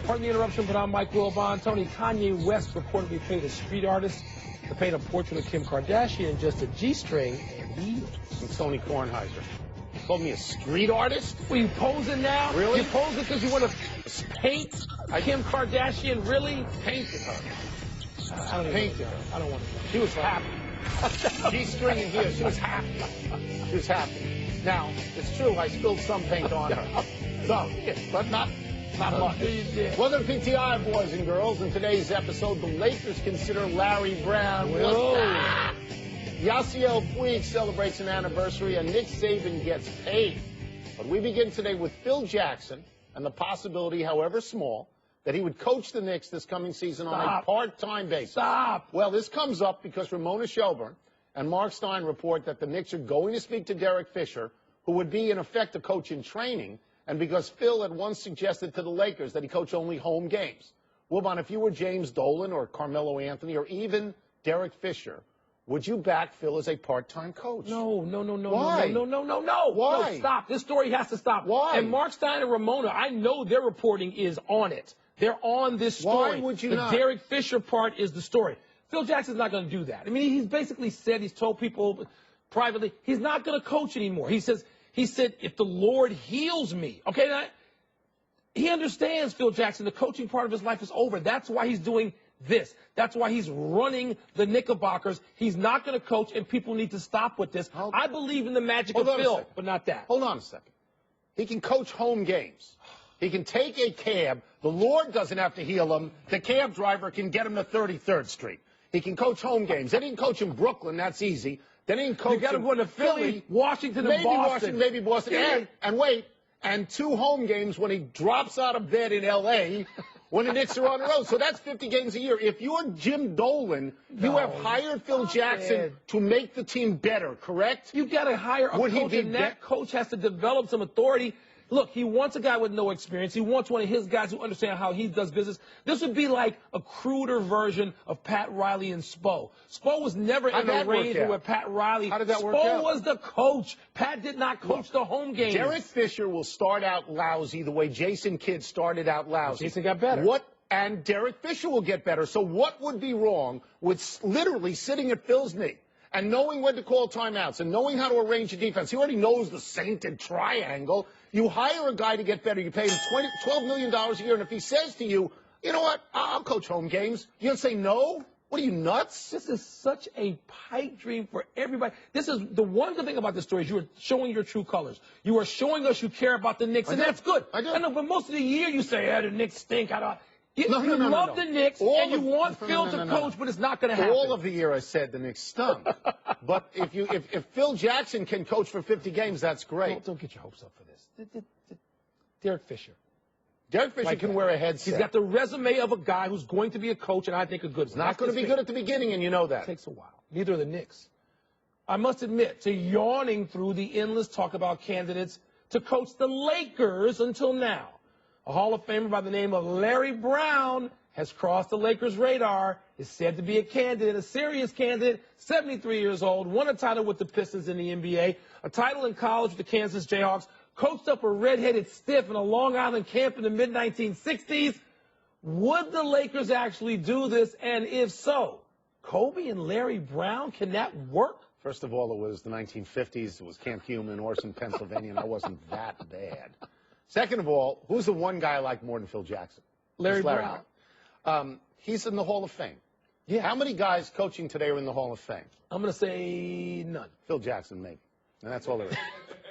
Pardon the interruption, but I'm Michael Wilbon. Tony, Kanye West reportedly paid a street artist to paint a portrait of Kim Kardashian in just a G-string and heels. I'm Tony Kornheiser. You called me a street artist? Well, you posing now? Really? You posing because you want to paint Kim Kardashian? Really? Painted her. I don't Painted know. her. I don't want to. She was happy. G-string and heels. She was happy. She was happy. Now, it's true, I spilled some paint on her. So, but not much. Welcome to PTI, boys and girls. In today's episode, the Lakers consider Larry Brown. Yasiel Puig celebrates an anniversary, and Nick Saban gets paid. But we begin today with Phil Jackson and the possibility, however small, that he would coach the Knicks this coming season on a part-time basis. Stop. Well, this comes up because Ramona Shelburne and Mark Stein report that the Knicks are going to speak to Derek Fisher, who would be, in effect, a coach in training, and because Phil had once suggested to the Lakers that he coach only home games. Wilbon, if you were James Dolan or Carmelo Anthony or even Derek Fisher, would you back Phil as a part-time coach? No. Why? No. Why? No, stop. This story has to stop. Why? And Mark Stein and Ramona, I know their reporting is on it. They're on this story. Why would you the not? The Derek Fisher part is the story. Phil Jackson's not going to do that. I mean, he's basically said, he's told people privately, he's not going to coach anymore. He said, if the Lord heals me, okay? Now, he understands, Phil Jackson, the coaching part of his life is over. That's why he's doing this. That's why he's running the Knickerbockers. He's not going to coach, and people need to stop with this. I believe in the magic of Phil, but not that. Hold on a second. He can coach home games. He can take a cab. The Lord doesn't have to heal him. The cab driver can get him to 33rd Street. He can coach home games. Then he can coach in Brooklyn. That's easy. Then he can coach you got to go to Philly, Washington, and Boston. Maybe Boston. And wait, and 2 home games when he drops out of bed in L.A. when the Knicks are on the road. So that's 50 games a year. If you're Jim Dolan, you have hired Phil Jackson to make the team better, correct? You got to hire a coach, and that coach has to develop some authority. Look, he wants a guy with no experience. He wants one of his guys who understand how he does business. This would be like a cruder version of Pat Riley and Spo. Spo was never in the range where Pat Riley. How did that work out? Spo was the coach. Pat did not coach the home games. Derek Fisher will start out lousy the way Jason Kidd started out lousy. Jason got better. And Derek Fisher will get better. So what would be wrong with literally sitting at Phil's knee and knowing when to call timeouts and knowing how to arrange a defense? He already knows the sainted triangle. You hire a guy to get better. You pay him $12 million a year. And if he says to you, you know what, I'll coach home games, you're going to say no? What are you, nuts? This is such a pipe dream for everybody. This is the one good thing about this story is you are showing your true colors. You are showing us you care about the Knicks, and that's good. I do. I know, but most of the year you say, the Knicks stink. You love the Knicks, and you want Phil to coach, but it's not going to happen. All of the year I said the Knicks stunk. But if Phil Jackson can coach for 50 games, that's great. Don't get your hopes up for this. Derek Fisher. Derek Fisher can wear a headset. He's got the resume of a guy who's going to be a coach, and I think a good one. He's not going to be good at the beginning, and you know that. It takes a while. Neither are the Knicks. I must admit to yawning through the endless talk about candidates to coach the Lakers until now. A Hall of Famer by the name of Larry Brown has crossed the Lakers' radar, is said to be a candidate, a serious candidate, 73 years old, won a title with the Pistons in the NBA, a title in college with the Kansas Jayhawks, coached up a redheaded stiff in a Long Island camp in the mid-1960s. Would the Lakers actually do this? And if so, Kobe and Larry Brown, can that work? First of all, it was the 1950s. It was Camp Hume in Orson, Pennsylvania, and I wasn't that bad. Second of all, who's the one guy I like more than Phil Jackson? Larry Brown. He's in the Hall of Fame. Yeah. How many guys coaching today are in the Hall of Fame? I'm going to say none. Phil Jackson, maybe. And that's all there is.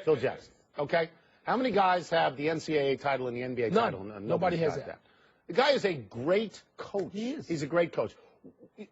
Phil Jackson. Okay? How many guys have the NCAA title and the NBA title? Nobody has that. The guy is a great coach. He is. He's a great coach.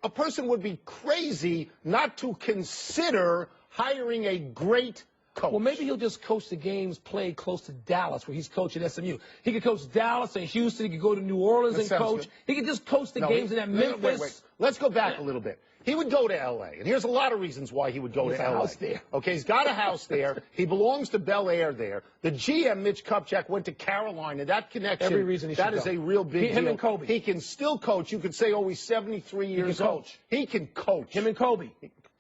A person would be crazy not to consider hiring a great coach. Well, maybe he'll just coach the games played close to Dallas, where he's coaching SMU. He could coach Dallas and Houston. He could go to New Orleans and coach. Good. He could just coach the games in that Memphis. Wait. Let's go back a little bit. He would go to L.A., and here's a lot of reasons why he would go to L.A. House there. Okay, he's got a house there. He belongs to Bel Air there. The GM, Mitch Kupchak, went to Carolina. That connection, every reason he should is a real big deal. Him and Kobe. He can still coach. You could say, he's 73 years old. He can coach. Him and Kobe.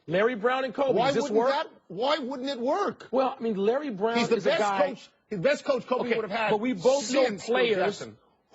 Larry Brown and Kobe. Does this work? Why wouldn't it work? Well, I mean, Larry Brown is the best coach. The best coach Kobe would have had. But we both know players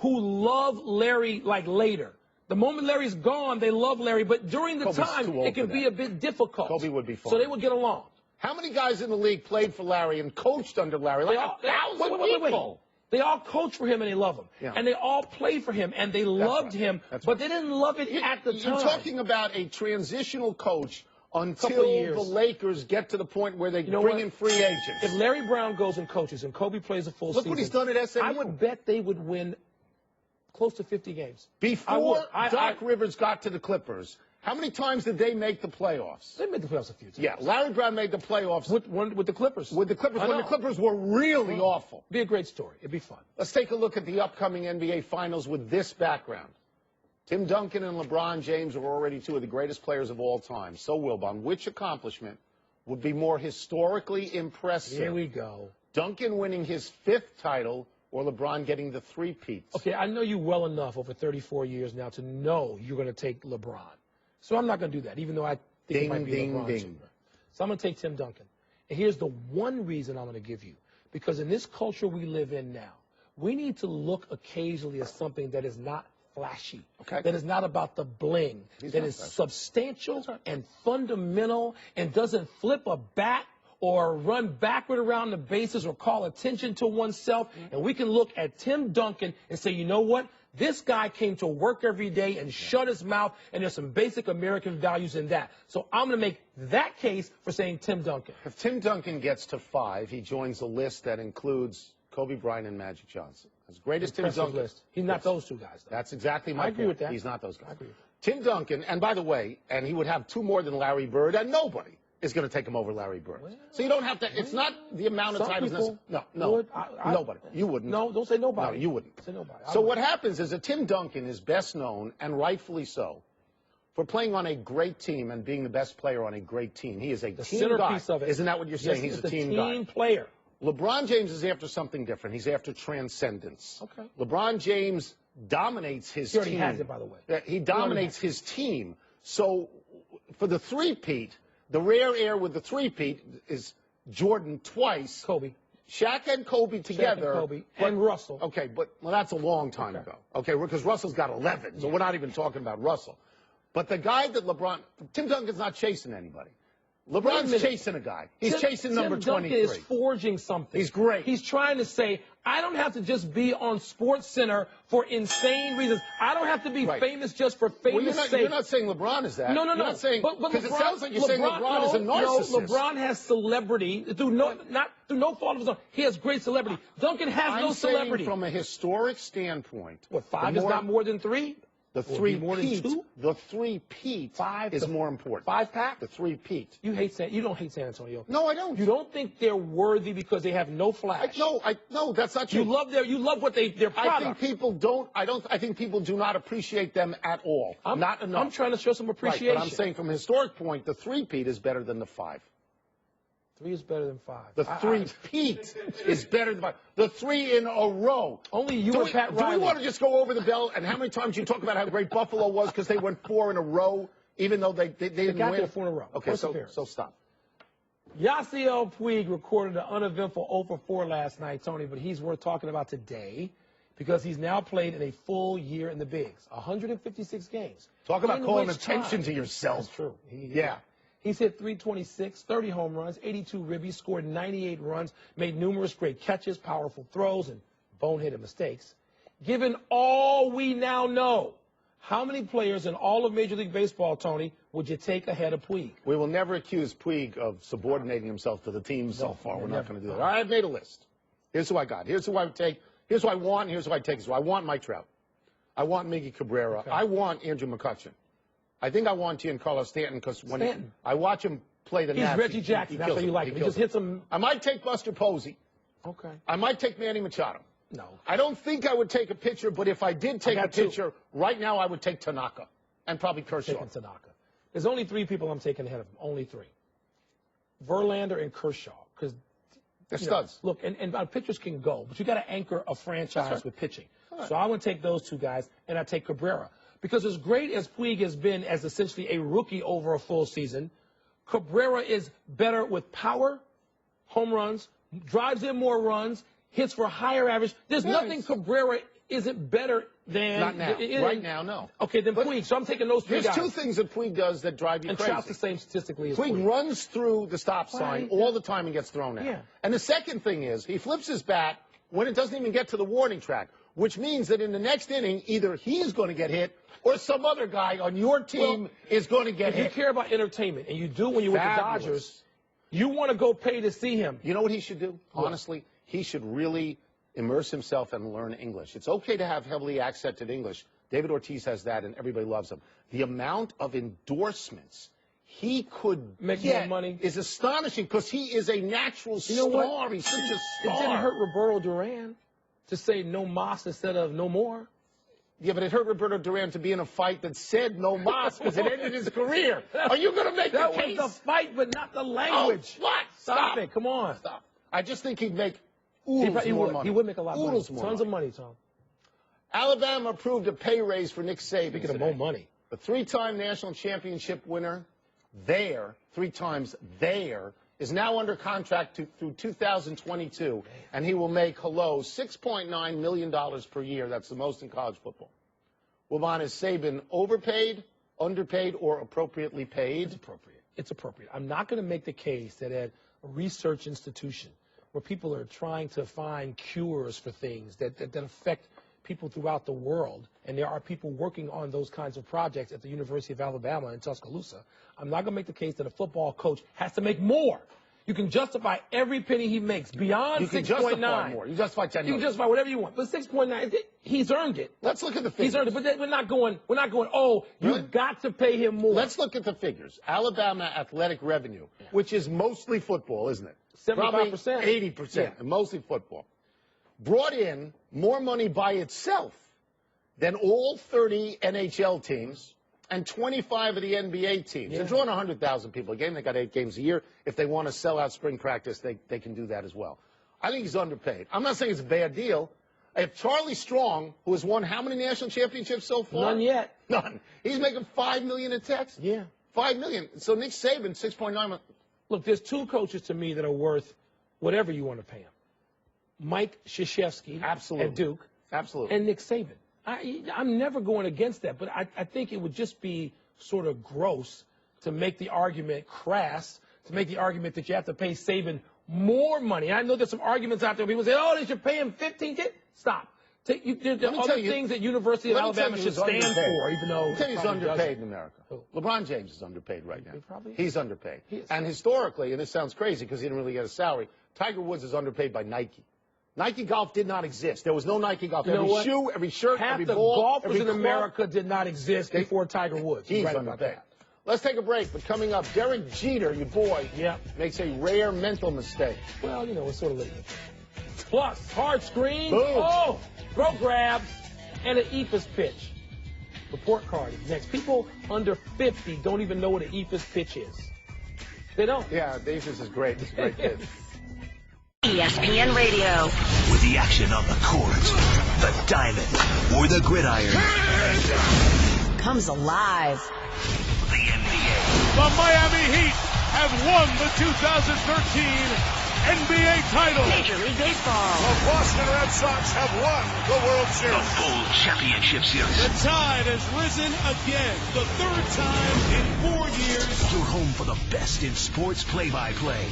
who love Larry like later. The moment Larry's gone, they love Larry, but during the Kobe's time, too old it can for be that. a bit difficult. Kobe would be fine. So they would get along. How many guys in the league played for Larry and coached under Larry? Like 1,000 people. They all coach for him and they love him. Yeah. And they all play for him and they loved him, but they didn't love it at the time. You're talking about a transitional coach until the Lakers get to the point where they bring in free agents. If Larry Brown goes and coaches and Kobe plays a full season. Look what he's done at SMU. I would bet they would win close to 50 games. Before Doc Rivers got to the Clippers, how many times did they make the playoffs? They made the playoffs a few times. Yeah, Larry Brown made the playoffs. With the Clippers. With the Clippers, when the Clippers were really awful. It'd be a great story. It'd be fun. Let's take a look at the upcoming NBA Finals with this background. Tim Duncan and LeBron James are already two of the greatest players of all time. So, Wilbon, which accomplishment would be more historically impressive? Here we go. Duncan winning his 5th title or LeBron getting the 3-peat? Okay, I know you well enough over 34 years now to know you're going to take LeBron. So I'm not going to do that, even though I think it might be LeBron too. So I'm going to take Tim Duncan. And here's the one reason I'm going to give you. Because in this culture we live in now, we need to look occasionally at something that is not flashy, that is not about the bling, that is substantial and fundamental and doesn't flip a bat or run backward around the bases or call attention to oneself. And we can look at Tim Duncan and say, you know what? This guy came to work every day and shut his mouth, and there's some basic American values in that. So I'm going to make that case for saying Tim Duncan. If Tim Duncan gets to 5, he joins a list that includes Kobe Bryant and Magic Johnson. As great as Tim Duncan. List. He's not those two guys, though. That's exactly my point. I agree with that. He's not those guys. I agree with that. Tim Duncan, and by the way, and he would have 2 more than Larry Bird, and nobody is going to take him over Larry Bird. Well, so you don't have to, it's not the amount of time. Nobody. You wouldn't. No, don't say nobody. No, you wouldn't. Say nobody. So what happens is that Tim Duncan is best known, and rightfully so, for playing on a great team and being the best player on a great team. He is a team guy. Of it. Isn't that what you're saying? Yes, he's a team guy. Player. LeBron James is after something different. He's after transcendence. Okay. LeBron James dominates his team. He already has it, by the way. He dominates his team. So for the 3-peat, the rare air with the 3-peat is Jordan twice. Kobe. Shaq and Kobe together. And Kobe and Russell. Okay, but that's a long time ago. Okay, because Russell's got 11, so we're not even talking about Russell. But the guy that Tim Duncan's not chasing anybody. LeBron's chasing a guy. He's chasing number 23. Tim Duncan is forging something. He's great. He's trying to say, I don't have to just be on Sports Center for insane reasons. I don't have to be famous just for famous sake. You're not saying LeBron is that. No. You're not saying, because it sounds like you're saying LeBron is a narcissist. No, LeBron has celebrity through no fault of his own. He has great celebrity. Duncan has no celebrity. From a historic standpoint. What, 5 is not more than 3? The 3-peat, the 3-peat is more important. 5-pack? The 3-peat. You don't hate San Antonio. No, I don't. You don't think they're worthy because they have no flash. No, that's not true. You love what their product. I think people do not appreciate them at all. Not enough. I'm trying to show some appreciation. Right, but I'm saying from a historic point, the 3-peat is better than the 5. 3 is better than 5. The 3-peat is better than 5. The 3 in a row. Only you and Pat Riley. Do we want to just go over the bell and how many times you talk about how great Buffalo was because they went 4 in a row, even though they didn't got win? There 4 in a row. Okay, so stop. Yasiel Puig recorded an uneventful 0-for-4 last night, Tony, but he's worth talking about today because he's now played in a full year in the bigs, 156 games. Talk about calling attention to yourself. That's true. Yeah. He's hit 326, 30 home runs, 82 ribbies, scored 98 runs, made numerous great catches, powerful throws, and boneheaded mistakes. Given all we now know, how many players in all of Major League Baseball, Tony, would you take ahead of Puig? We will never accuse Puig of subordinating himself to the team so far. We're not going to do that. I've made a list. Here's who I got. Here's who I would take. Here's who I want. Here's who I take. So I want Mike Trout. I want Miggy Cabrera. Okay. I want Andrew McCutchen. I think I want Giancarlo Stanton because when I watch him play the Nats, he's Reggie Jackson. That's why you like him. He just hits him. I might take Buster Posey. Okay. I might take Manny Machado. No. I don't think I would take a pitcher, but if I did take a pitcher, right now I would take Tanaka and probably Kershaw. Taking Tanaka. There's only 3 people I'm taking ahead of him. Only 3. Verlander and Kershaw. Because they're studs. Look, and pitchers can go, but you got to anchor a franchise with pitching. Right. So I would take those 2 guys, and I take Cabrera. Because as great as Puig has been as essentially a rookie over a full season, Cabrera is better with power, home runs, drives in more runs, hits for a higher average. There's nothing Cabrera isn't better than... Not now. Right now, no. Okay, then Puig. So I'm taking those three guys. There's two things that Puig does that drive you crazy. And Trout's the same statistically as Puig runs through the stop sign all the time and gets thrown out. Yeah. And the second thing is he flips his bat when it doesn't even get to the warning track, which means that in the next inning, either he's going to get hit or some other guy on your team is going to get hit. If you care about entertainment, and you do when you're with the Dodgers, you want to go pay to see him. You know what he should do? Honestly, he should really immerse himself and learn English. It's okay to have heavily accented English. David Ortiz has that, and everybody loves him. The amount of endorsements he could make get more money is astonishing because he is a natural star. What? He's such a star. It didn't hurt Roberto Duran to say no mas instead of no more. Yeah, but it hurt Roberto Duran to be in a fight that said no mas because it ended his career. Are you going to make that the case? That was the fight, but not the language. Oh, what? Stop it. Come on. Stop. I just think he'd make more money. He would make a lot of money. Tons of money, Tom. Alabama approved a pay raise for Nick Saban. Speaking of more money. The three-time national championship winner, three times there, is now under contract through 2022, and he will make, $6.9 million per year. That's the most in college football. Wilbon, is Saban overpaid, underpaid, or appropriately paid? It's appropriate. It's appropriate. I'm not going to make the case that at a research institution where people are trying to find cures for things that affect people throughout the world, and there are people working on those kinds of projects at the University of Alabama in Tuscaloosa, I'm not going to make the case that a football coach has to make more. You can justify every penny he makes beyond 6.9. You can justify more. You justify 10 million. You can justify whatever you want. But 6.9, he's earned it. Let's look at the figures. He's earned it, but we're not going, oh, you've got to pay him more. Let's look at the figures. Alabama athletic revenue, which is mostly football, isn't it? 75%. Probably 80%, and mostly football. Brought in more money by itself than all 30 NHL teams and 25 of the NBA teams. They're drawing 100,000 people a game. They got 8 games a year. If they want to sell out spring practice, they can do that as well. I think he's underpaid. I'm not saying it's a bad deal. If Charlie Strong, who has won how many national championships so far? None yet. None. He's making $5 million a text. Yeah. $5 million. So Nick Saban, 6.9. Look, there's two coaches to me that are worth whatever you want to pay him. Mike Krzyzewski at Duke. Absolutely. And Nick Saban. I'm never going against that, but I think it would just be sort of gross to make the argument crass, to make the argument that you have to pay Saban more money. And I know there's some arguments out there. People say, oh, they should pay him $15. Stop. There are other things that University of Alabama should stand for, even though he's underpaid in America. Who? LeBron James is underpaid right now. He's underpaid. He is. And historically, and this sounds crazy because he didn't really get a salary, Tiger Woods is underpaid by Nike. Nike golf did not exist. There was no Nike golf. Every shoe, every shirt, every ball, golfers in America did not exist before Tiger Woods. He's right about that. Let's take a break, but coming up, Derek Jeter, your boy, makes a rare mental mistake. Well, it's sort of late. Plus, hard screen, boom. throw grabs, and an eephus pitch. Report card is next. People under 50 don't even know what an eephus pitch is. They don't. Yeah, the eephus is great. It's a great pitch. ESPN Radio. With the action on the court, the diamond, or the gridiron. Comes alive. The NBA. The Miami Heat have won the 2013 NBA title. Major League Baseball. The Boston Red Sox have won the World Series. The full championship series. The tide has risen again. The third time in 4 years. You're home for the best in sports play-by-play.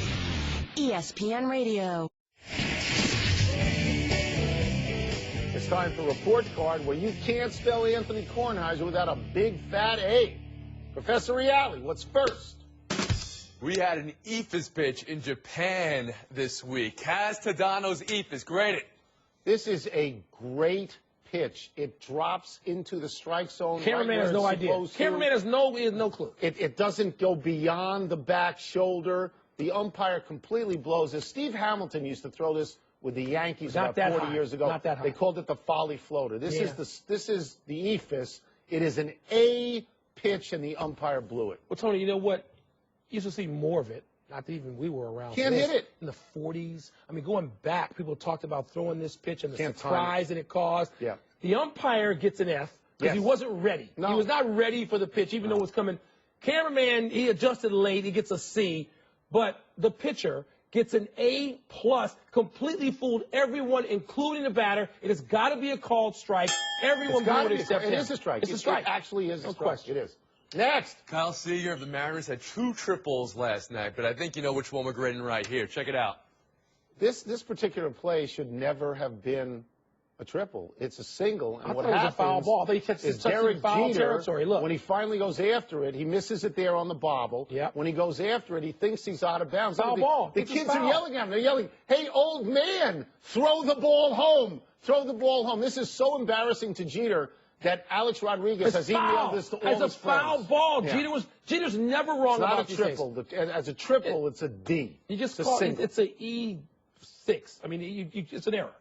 ESPN Radio. It's time for Report Card, where you can't spell Anthony Kornheiser without a big fat A. Professor Reale, what's first? We had an eephus pitch in Japan this week. Kaz Tadano's eephus. Grade it. This is a great pitch. It drops into the strike zone. Cameraman has no idea. Cameraman has no clue. It doesn't go beyond the back shoulder. The umpire completely blows it. Steve Hamilton used to throw this with the Yankees about 40 years ago. Not that high. They called it the folly floater. This is the eephus. It is an A pitch, and the umpire blew it. Well, Tony, you know what? You used to see more of it. Not that even we were around. Can't hit it. In the 40s. I mean, going back, people talked about throwing this pitch and the surprise that it caused. Yeah. The umpire gets an F because he wasn't ready. No. He was not ready for the pitch, even though it was coming. Cameraman, he adjusted late. He gets a C. But the pitcher gets an A+, completely fooled everyone, including the batter. It has got to be a called strike. Everyone would accept it. It is a strike. It's a strike. It actually is a No strike. question. It is. Next. Kyle Seager of the Mariners had 2 triples last night, but I think you know which one we're grading right here. Check it out. This particular play should never have been a triple. It's a single, and I what thought it was happens a foul ball. I thought he touched Derek foul Jeter, territory. Look. when he finally goes after it, he misses it there on the bobble. Yep. When he goes after it, he thinks he's out of bounds. Foul ball. The It's a kids are foul. yelling at him. They're yelling, "Hey, old man, throw the ball home. Throw the ball home." This is so embarrassing to Jeter that Alex Rodriguez has emailed this to all his friends. It's a foul friends. ball. Yeah. Jeter's never wrong It's not about a these triple. things. As a triple, it's a D. You just it's call a single. it's a E6. I mean, it's an error.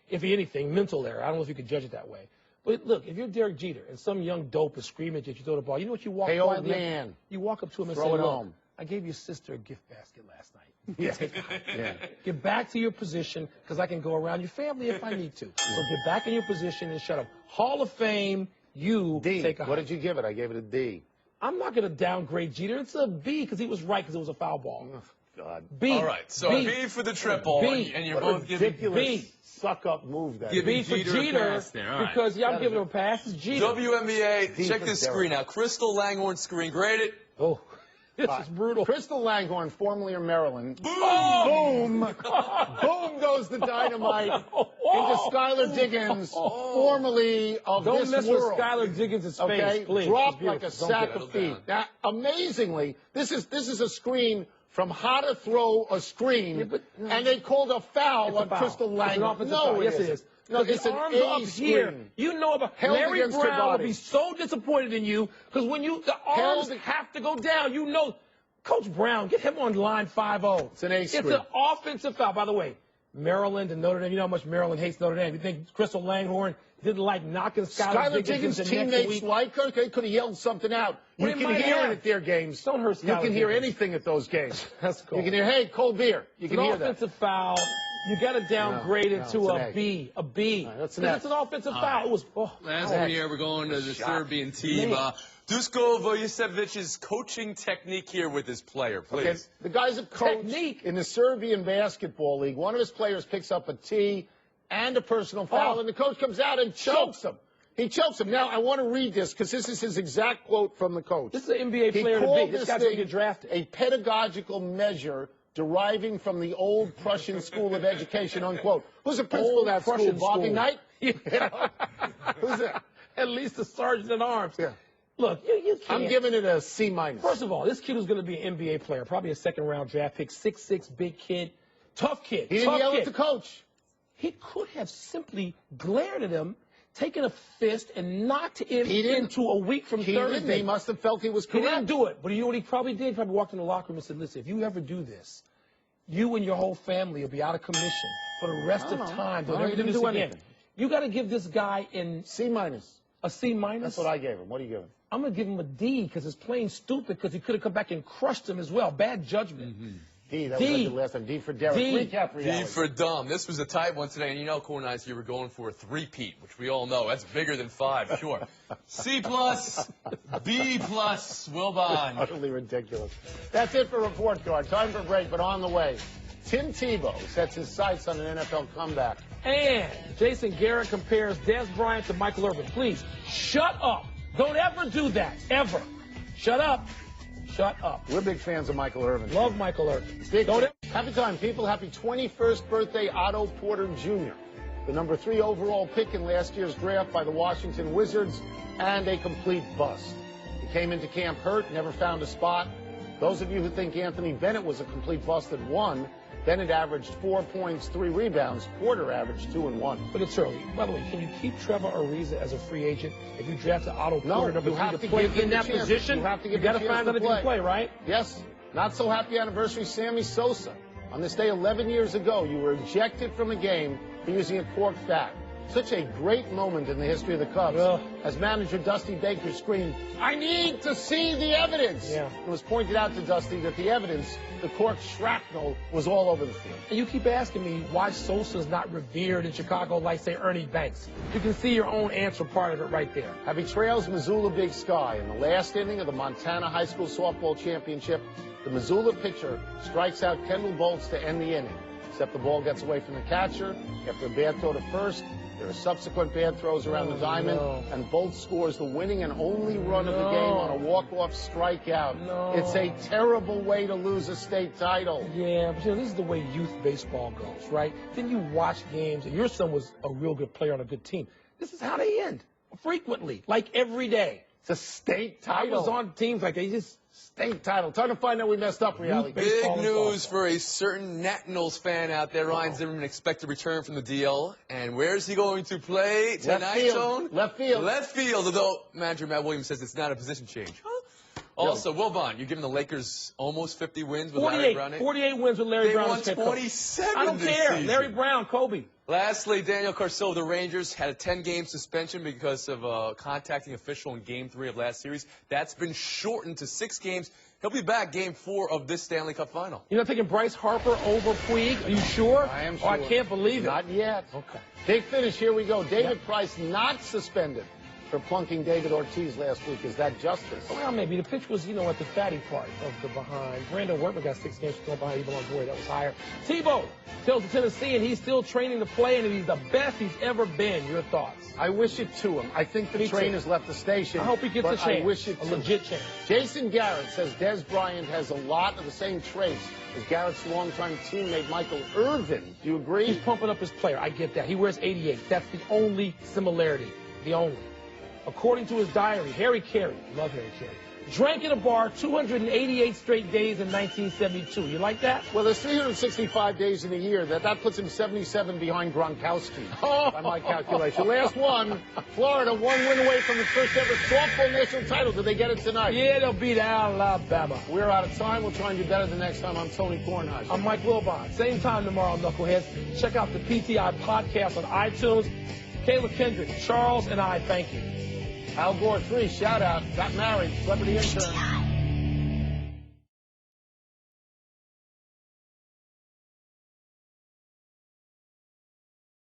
If anything, mental error. I don't know if you could judge it that way. But look, if you're Derek Jeter and some young dope is screaming at you to throw the ball, you know what you walk Hey, old quietly up- man. You walk up to him and Throw say, it "Look, home." I gave your sister a gift basket last night. Yeah. Take it. Yeah. Get back to your position because I can go around your family if I need to. So get back in your position and shut up. Hall of Fame, you D. take a What did you give it? I gave it a D. I'm not going to downgrade Jeter. It's a B because he was right because it was a foul ball. Oh, God. B. All right, so B. B for the triple, B. and you're What a both giving ridiculous B. suck-up move that Give is. me B for Jeter a Jeter pass there. All right. because I'm That giving is him a pass. It's Jeter. WNBA, D check for this Derek. screen out. Crystal Langhorn screen, grade it. Oh, this is brutal. Crystal Langhorn, formerly of Maryland. Oh! Boom! Boom goes the dynamite into Skylar Diggins, formerly of Don't this mess world. with Skylar Diggins' Okay, face, please. dropped It's like a beautiful. sack Don't of do it. feet. Now, amazingly, this is a screen from how to throw a screen, Yeah, but- and they called a foul It's a on foul. Crystal It's an Langhorn. offensive No, foul. it Yes, it isn't. is. No, Because it's the an arms A up screen. here. You know about Held Larry against her Brown would body. be so disappointed in you because when the arms Held- have to go down, you know. Coach Brown, get him on line 5-0. It's an A It's screen. an offensive foul. By the way, Maryland and Notre Dame, you know how much Maryland hates Notre Dame. You think Crystal Langhorn didn't like knocking Skylar Diggins Diggins' into next teammates week? like her. They could have yelled something out. Well, You they can might hear have. it at their games. Don't hurt You Skylar can hear Diggins. anything at those games. That's cool. You can hear, "Hey, cold beer." You It's can an hear that. offensive foul. You got to downgrade No, it it's to an a A. B. A B. right, that's an Because F. it's an offensive foul. It was. Last Oh, one here, we're going to the shot. Serbian team. Man. Dusko Vojicevic's coaching technique here with his player, please. Okay, the guy's a coach Technique. in the Serbian basketball league. One of his players picks up a T and a personal foul, Oh. and the coach comes out and chokes him. He chokes him. Now, I want to read this because this is his exact quote from the coach. This is an NBA He player to called be. This this guy's going to thing get drafted. a pedagogical measure deriving from the old Prussian school of education, unquote. Who's the principal Old of that Prussian school? Bobby school. Knight? Yeah. Who's that? At least the sergeant at arms. Yeah. Look, you can't. I'm giving it a C minus. First of all, this kid was going to be an NBA player, probably a second-round draft pick, 6'6", big kid, tough kid. He didn't tough yell kid. at the coach. He could have simply glared at him, taken a fist, and knocked him He didn't. into a week from He Thursday. didn't. He must have felt he was He correct. didn't do it, but you know what he probably did? He probably walked in the locker room and said, "Listen, if you ever do this, you and your whole family will be out of commission for the rest of time. Don't No, ever he do didn't this do again." anything. You got to give this guy C minus. a C minus. That's what I gave him. What do you give him? I'm going to give him a D because it's plain stupid because he could have come back and crushed him as well. Bad judgment. D. That D. was like the last time. D for Derek. D. Recap reality. D for dumb. This was a tight one today, and you know, Kornheiser, you were going for a three-peat, which we all know. That's bigger than 5, sure. C+, B+, Wilbon. Utterly ridiculous. That's it for Report Card. Time for a break, but on the way. Tim Tebow sets his sights on an NFL comeback. And Jason Garrett compares Des Bryant to Michael Irvin. Please, shut up. Don't ever do that. Ever. Shut up. Shut up. We're big fans of Michael Irvin. Love Michael Irvin. Big Don't ever. Happy time, people. Happy 21st birthday, Otto Porter Jr., the number 3 overall pick in last year's draft by the Washington Wizards, and a complete bust. He came into camp hurt, never found a spot. Those of you who think Anthony Bennett was a complete bust at 1, Bennett averaged 4 points, 3 rebounds. Porter averaged 2 and 1. But it's early. By the way, can you keep Trevor Ariza as a free agent if you draft an Otto No, Porter number you 3 have to to play give him in the that chance. position? You have to give got him to the chance find out to if he can play, right? Yes. Not so happy anniversary, Sammy Sosa. On this day 11 years ago, you were ejected from a game for using a corked bat. Such a great moment in the history of the Cubs Ugh. as manager Dusty Baker screamed, "I need to see the evidence." Yeah. It was pointed out to Dusty that the evidence, the cork shrapnel, was all over the field. And you keep asking me why Sosa's not revered in Chicago like, say, Ernie Banks. You can see your own answer part of it right there. As he trails Missoula Big Sky in the last inning of the Montana High School Softball Championship, the Missoula pitcher strikes out Kendall Bolts to end the inning. Except the ball gets away from the catcher. After a bad throw to first, there are subsequent bad throws around the diamond, and Bolts scores the winning and only run of the game on a walk-off strikeout. It's a terrible way to lose a state title. Yeah, but this is the way youth baseball goes, right? Then you watch games, and your son was a real good player on a good team. This is how they end, frequently, like every day. It's a state title. I was on teams like they just... State title. Time to find out we messed up, reality. Big news for a certain Nationals fan out there. Ryan Zimmerman expected to return from the DL. And where's he going to play tonight, Left field. Tone? Left field. Left field, although manager Matt Williams says it's not a position change. Also, Wilbon, you're giving the Lakers almost 50 wins with Larry Brown. 48 wins with Larry Brown. They won 27 I don't this care. season. Larry Brown, Kobe. Lastly, Daniel Carcillo of the Rangers had a 10-game suspension because of contacting official in Game 3 of last series. That's been shortened to 6 games. He'll be back Game 4 of this Stanley Cup final. You're not taking Bryce Harper over Puig? Are you sure? I am Oh, sure. I can't believe it. Not yet. Okay. Big finish. Here we go. David Price not suspended for plunking David Ortiz last week. Is that justice? Well, maybe. The pitch was, at the fatty part of the behind. Brandon Workman got 6 games for going behind. He belongs away. That was higher. Tebow tells the Tennessee, and he's still training to play, and he's the best he's ever been. Your thoughts? I wish it to him. I think the train has left the station. I hope he gets a chance. I wish it a to legit chance. Jason Garrett says Des Bryant has a lot of the same traits as Garrett's longtime teammate Michael Irvin. Do you agree? He's pumping up his player. I get that. He wears 88. That's the only similarity. The only. According to his diary, Harry Carey, love Harry Carey, drank at a bar 288 straight days in 1972. You like that? Well, there's 365 days in a year. That puts him 77 behind Gronkowski, by my calculation. Last one, Florida, 1 win away from the first ever softball national title. Did they get it tonight? Yeah, they'll beat Alabama. We're out of time. We'll try and do better the next time. I'm Tony Kornheiser. I'm Mike Wilbon. Same time tomorrow, Knuckleheads. Check out the PTI podcast on iTunes. Kayla Kendrick, Charles, and I thank you. Al Gore 3, shout out, got married, celebrity intern.